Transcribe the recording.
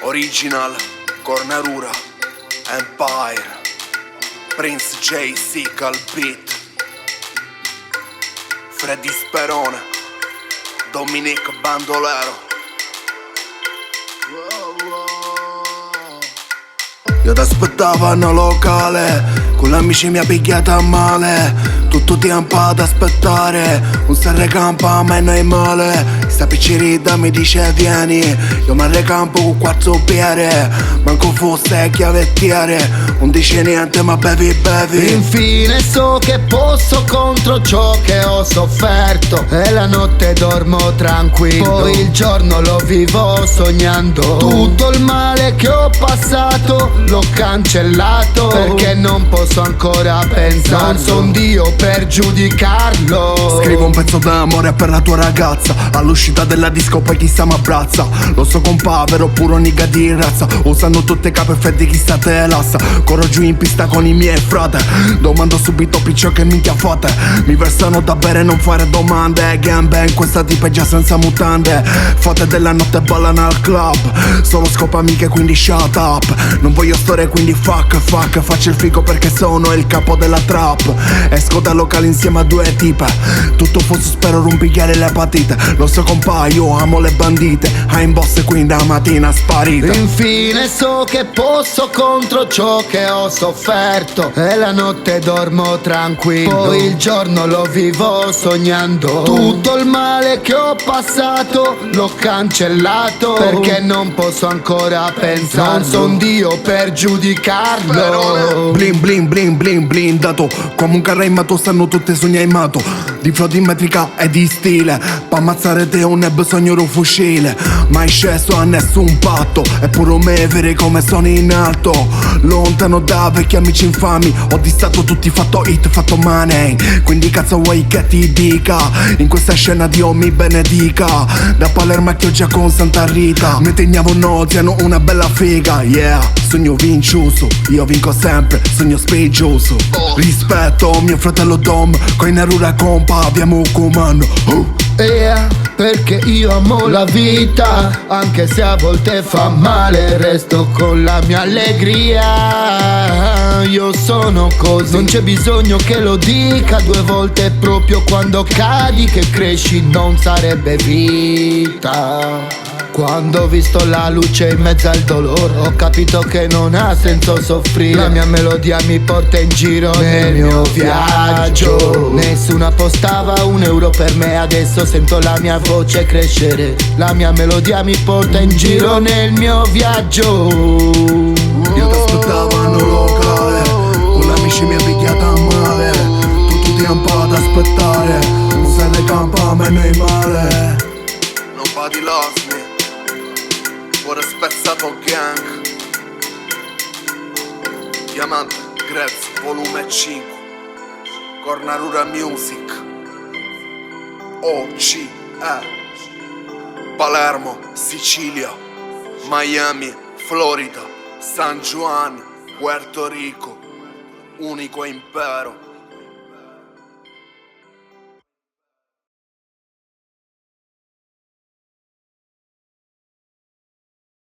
Original, Cornarura, Empire, Prince J.C. Calbeat, Freddy Sperone, Dominic Bandolero. Io t'aspettavo in locale, con l'amici mi ha picchiato a male. Tutto tempo ad aspettare, un se recampa a me non è male. Sta piccerita mi dice vieni, io mi recampo con quattro piede. Manco fosse chiavettiere, non dice niente ma bevi. Infine so che posso contro ciò che ho sofferto, e la notte dormo tranquillo, poi il giorno lo vivo sognando. Tutto il male che ho passato l'ho cancellato, perché non posso ancora pensare. Non son Dio per giudicarlo. Scrivo un pezzo d'amore per la tua ragazza, all'uscita della disco poi chissà m'abbracza. Lo so compavero, puro nigga di razza, usano tutte cape fredde chissà te lassa. Corro giù in pista con i miei frate, domando subito piccio che minchia fate. Mi versano da bere, non fare domande. Gangbang, questa tipa è già senza mutande. Fate della notte ballano al club, solo scopa amiche quindi shut up. Non voglio storie quindi fuck, faccio il figo perché sono il capo della trap. Esco dal locale insieme a due tipe, tutto fosse spero rompigliare le patite. Lo so compà, io amo le bandite, I'm boss quindi a mattina sparita. Infine so che posso contro ciò che ho sofferto, e la notte dormo tranquillo, poi il giorno lo vivo sognando. Tutto il male che ho passato l'ho cancellato, perché non posso ancora pensare. Non son Dio per giudicarlo. Blin blin blin blin blindato, come un carraimato stanno tutte sognaimato. Di flow di metrica e di stile, pa' ammazzare te non è bisogno di un fucile. Mai sceso a nessun patto, è puro me vere come sono in alto. Lontano da vecchi amici infami, ho distato tutti, fatto hit, fatto money. Quindi cazzo vuoi che ti dica, in questa scena Dio mi benedica. Da Palermo a Chioggia con Santa Rita, mi teniamo noziano una bella figa. Yeah, sogno vincioso, io vinco sempre, sogno spigioso. Rispetto mio fratello Dom, coi Nerura compa abbiamo un comando. Yeah, perché io amo la vita, anche se a volte fa male, resto con la mia allegria. Io sono così, non c'è bisogno che lo dica due volte, proprio quando cadi che cresci non sarebbe vita. Quando ho visto la luce in mezzo al dolore, ho capito che non ha senso soffrire. La mia melodia mi porta in giro nel mio viaggio. Nessuna postava €1 per me, adesso sento la mia voce crescere. La mia melodia mi porta in giro nel mio viaggio. Io t'aspettavo in locale, con amici mi ha picchiato a male. Tutto tempo ad aspettare, non se ne campa a me né male. Nobody loves me, ora spezzato gang. Diamante, Grez, volume 5, Cornarura Music, OCE, Palermo, Sicilia, Miami, Florida, San Juan, Puerto Rico, unico impero.